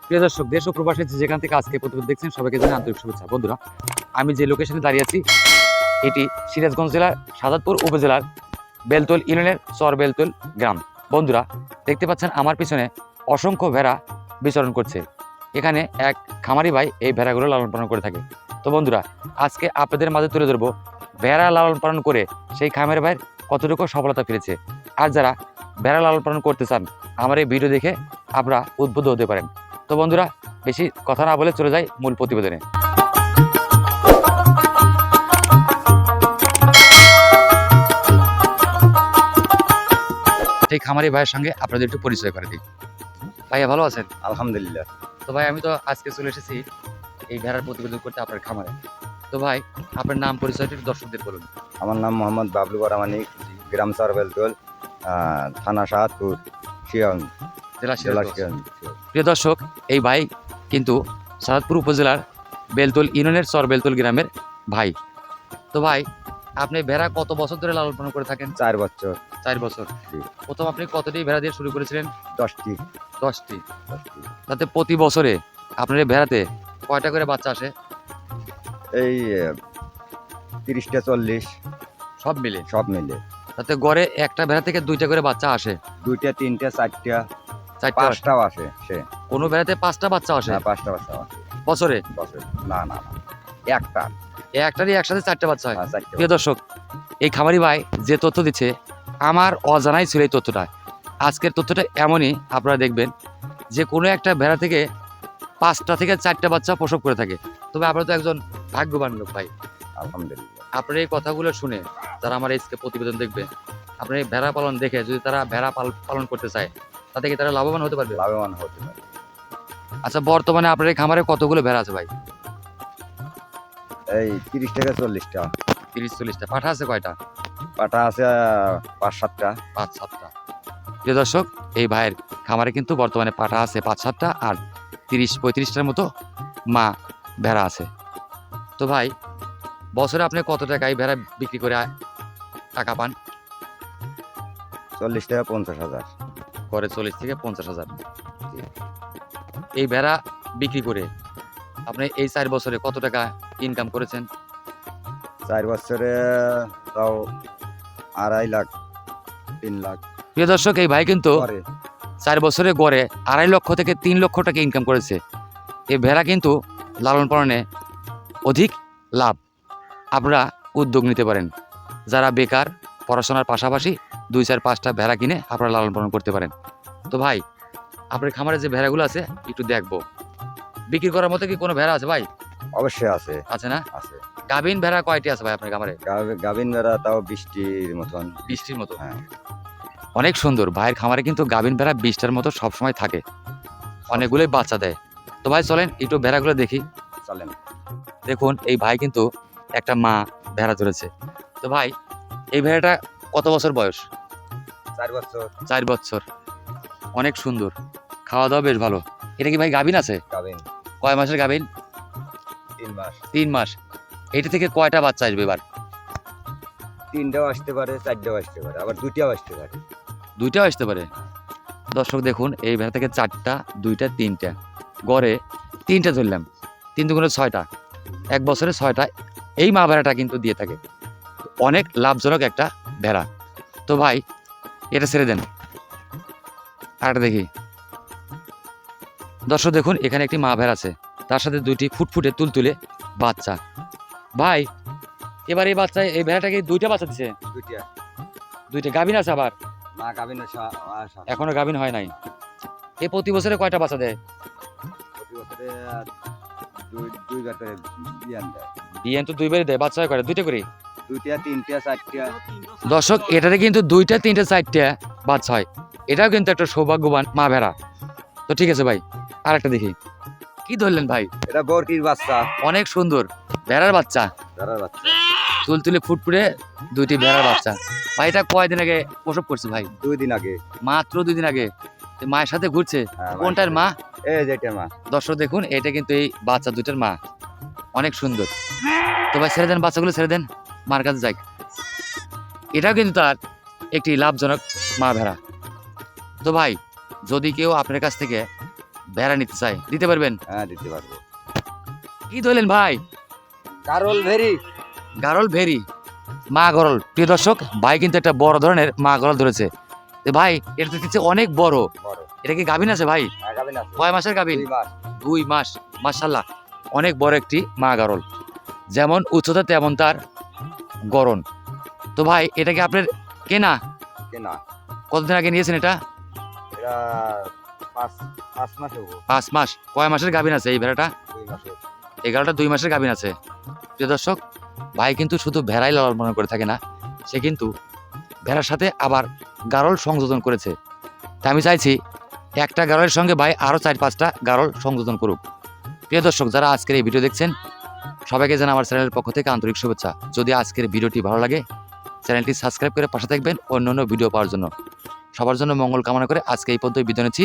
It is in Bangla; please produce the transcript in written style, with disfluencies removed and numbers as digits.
প্রিয় দর্শক, দেশ ও প্রবাসী যেখান থেকে আজকে প্রতিবেদন দেখছেন সবাইকে জানাই আন্তরিক শুভেচ্ছা। বন্ধুরা, আমি যে লোকেশনে দাঁড়িয়ে আছি এটি সিরাজগঞ্জ জেলার সাজাদপুর উপজেলার বেলতল ইউনিয়নের চর বেলতল গ্রাম। বন্ধুরা, দেখতে পাচ্ছেন আমার পিছনে অসংখ্য ভেড়া বিচরণ করছে। এখানে এক খামারি ভাই এই ভেড়াগুলো লালন পালন করে থাকে। তো বন্ধুরা, আজকে আপনাদের মাঝে তুলে ধরবো ভেড়া লালন পালন করে সেই খামারি ভাইয়ের কতটুকু সফলতা ফিরেছে। আর যারা ভেড়া লালন পালন করতে চান আমার এই ভিডিও দেখে আপনারা উদ্বুদ্ধ হতে পারেন। তো বন্ধুরা, বেশি কথা না বলে চলে যাই মূল প্রতিবেদনে। সেই খামারি ভাইয়ের সঙ্গে আপনাদের একটু পরিচয় করে দিই। ভাইয়া ভালো আছেন? আলহামদুলিল্লাহ। তো ভাই, আমি তো আজকে চলে এসেছি এই ভেড়ার প্রতিবেদন করতে আপনার খামারে। তো ভাই, আপনার নাম পরিচয়টা একটু দর্শকদের বলুন। আমার নাম মোহাম্মদ বাবলু বরামানিক, গ্রাম চর বেলতল, থানা সাহাদপুর, শিয়ং জেলা জেলা সিরাজগঞ্জ। শিয়ং। প্রিয় দর্শক, এই ভাই কিন্তু সাহাদপুর উপজেলার বেলতল ইউনিয়নের চর বেলতল গ্রামের ভাই। তো ভাই, আপনি ভেড়া কত বছর ধরে লালন পালন করে থাকেন? 4 বছর। 4 বছর। জি। প্রথম আপনি কতটি ভেড়া দিয়ে শুরু করেছিলেন? 10টি। 10টি। তাতে প্রতি বছরে আপনার এই ভেড়াতে কয়টা করে বাচ্চা আসে? এই 30টা 40 সব মিলে? সব মিলে। তাতে গড়ে একটা ভেড়া থেকে 2টা করে বাচ্চা আসে? 2টা 3টা 4টা 4টা? 5টাও আসে। সে কোনো ভেড়াতে 5টা বাচ্চা আসে 5টা বাচ্চা আসে বছরে? বছর। না না না, একটা একটারই একসাথে 4টা বাচ্চা হয়? 4টা। প্রিয় দর্শক, এই খামারি ভাই যে তথ্য দিচ্ছে আমার অজানাই ছিল এই তথ্যটা। আজকের তথ্যটা এমনই, আপনারা দেখবেন যে কোনো একটা ভেড়া থেকে 5টা থেকে 4টা বাচ্চা প্রসব করে থাকে। তবে আপনারা তো একজন ভাগ্যবান লোক ভাই। আলহামদুলিল্লাহ। আপনার এই কথাগুলো শুনে যারা আমার আজকে প্রতিবেদন দেখবে, আপনার এই ভেড়া পালন দেখে যদি তারা ভেড়া পালন করতে চায় তাতে কি তারা লাভবান হতে পারবে? লাভবান হতে পারে। আচ্ছা, বর্তমানে আপনার এই খামারে কতগুলো ভেড়া আছে ভাই? এই 30 থেকে 40টা। 30-40টা। পাঠা আছে কয়টা? পাটা আছে 5-7টা। 5-7টা। প্রিয় দর্শক, এই ভাইয়ের খামারে কিন্তু বর্তমানে পাঠা আছে 5-7টা আর 30-35টার মতো মা ভেড়া আছে। তো ভাই, বছরে আপনি কত টাকায় ভেড়া বিক্রি করে টাকা পান? 40 থেকে 50,000। করে 40 থেকে 50,000। এই ভেড়া বিক্রি করে আপনি এই 4 বছরে কত টাকা ইনকাম করেছেন? 4 বছরে তাও 2.5 লাখ 3 লাখ প্রিয় দর্শক, এই ভাই কিন্তু করে। 4 বছরে গড়ে 2.5 লক্ষ থেকে 3 লক্ষ টাকা ইনকাম করেছে। এই ভেড়া কিন্তু লালন পালনে অধিক লাভ। আপনারা উদ্যোগ নিতে পারেন। যারা বেকার, পড়াশোনার পাশাপাশি 2-4-5টা ভেড়া কিনে আপনারা লালন পালন করতে পারেন। তো ভাই, আপনার খামারে যে ভেড়াগুলো আছে একটু দেখবো। বিক্রি করার মতো কি কোনো ভেড়া আছে ভাই? অবশ্যই আছে। আছে না? আছে। গাভীন ভেড়া কয়টি আছে ভাই আপনার খামারে? গাভিন বেড়া তাও 20টির মতন। 20টির মতো। হ্যাঁ। অনেক সুন্দর। ভাইয়ের খামারে কিন্তু গাভীন ভেড়া 20টার মতো সবসময় থাকে, অনেকগুলোই বাচ্চা দেয়। তো ভাই চলেন একটু ভেড়াগুলো দেখি। চলেন। দেখুন, এই ভাই কিন্তু একটা মা ভেড়া ধরেছে। তো ভাই, এই ভেড়াটা কত বছর বয়স? 4 বছর। 4 বছর। অনেক সুন্দর, খাওয়া দাওয়া বেশ ভালো। এটা কি ভাই গাভীন আছে? গাভিন কয় মাসের গাভীন? 3 মাস। 3 মাস। এটা থেকে কয়টা বাচ্চা আসবে এবার? 3টাও আসতে পারে, 4টাও আসতে পারে, আবার 2টাও আসতে পারে। 2টাও আসতে পারে। দর্শক দেখুন, এই ভেড়া থেকে 4টা, 2টা, 3টা, গড়ে 3টা ধরলাম, 3 দুগুণে 6টা, 1 বছরে 6টা এই মা ভেড়াটা কিন্তু দিয়ে থাকে। অনেক লাভজনক একটা ভেড়া। তো ভাই, এটা ছেড়ে দেন, আরেকটা দেখি। দর্শক দেখুন, এখানে একটি মা ভেড়া আছে, তার সাথে 2টি ফুটফুটে তুলতুলে বাচ্চা। ভাই, এবার এই বাচ্চা, এই ভেড়াটাকে 2টা বাচ্চা দিচ্ছে? 2টা। 2টা গাভীন আছে আবার? না, গাভিন এখনো গাভীন হয় নাই। এ প্রতি বছরে কয়টা বাচ্চা দেয়? প্রতি বছরে 2বার করে বিয়ান দেয়। বিয়ান তো 2বারই দেয়, বাচ্চা হয় কয়টা? 2টা করে? 2টা 3টা 4টা। দর্শক, এটাতে কিন্তু 2টা 3টা 4টা বাচ্চা হয়। এটাও কিন্তু একটা সৌভাগ্যবান মা ভেড়া। তো ঠিক আছে ভাই, আরেকটা দেখি। কি ধরলেন ভাই? এটা বরকির বাচ্চা। অনেক সুন্দর ভেড়ার বাচ্চা, ভেড়ার বাচ্চা। তুলতুলে ফুটফুটে 2টি ভেড়ার বাচ্চা। ভাই, এটা কয়দিন আগে প্রসব করছে ভাই? 2 দিন আগে। মাত্র 2 দিন আগে? তো মায়ের সাথে ঘুরছে? হ্যাঁ, কোনটার মা? এই যেটা মা। দর্শক দেখুন, এটা কিন্তু এই বাচ্চা 2টার মা। অনেক সুন্দর। তো ভাই ছেড়ে দেন, বাচ্চাগুলো ছেড়ে দেন, মার কাছে যাই। এটাও কিন্তু তার একটি লাভজনক মা ভেড়া। তো ভাই, যদি কেউ আপনার কাছ থেকে ভেড়া নিতে চাই, দিতে পারবেন? হ্যাঁ দিতে পারবো। কি ধরলেন ভাই? কারল ভেরি। গারল ভেরি, মা গরল। প্রিয় দর্শক, ভাই কিন্তু একটা বড় ধরনের মা গরল ধরেছে। তো ভাই এটা তো দেখছি অনেক বড়। বড়। এটা কি গাভিন আছে ভাই? গাবিন আছে। কয় মাসের গাভিন? 2 মাস। 2 মাস। মাশাআল্লাহ, অনেক বড় একটি মা গারল, যেমন উচ্চতা তেমন তার গড়ন। তো ভাই এটা কি আপনার কেনা? কেনা। কতদিন আগে নিয়েছেন এটা? এটা 5 মাস হবো। 5 মাস। কয় মাসের গাভিন আছে এই ভেড়াটা? 2 মাসে। 11টা 2 মাসের গাভিন আছে। প্রিয় দর্শক, ভাই কিন্তু শুধু ভেড়াই লালন পালন করে থাকে না, সে কিন্তু ভেড়ার সাথে আবার গারল সংযোজন করেছে। তাই আমি চাইছি একটা গারলের সঙ্গে ভাই আরও 4-5টা গারল সংযোজন করুক। প্রিয় দর্শক, যারা আজকের এই ভিডিও দেখছেন সবাইকে জানাই আমার চ্যানেলের পক্ষ থেকে আন্তরিক শুভেচ্ছা। যদি আজকের ভিডিওটি ভালো লাগে চ্যানেলটি সাবস্ক্রাইব করে পাশে থাকবেন অন্য অন্য ভিডিও পাওয়ার জন্য। সবার জন্য মঙ্গল কামনা করে আজকে এই পর্যন্ত বিদায় নিচ্ছি।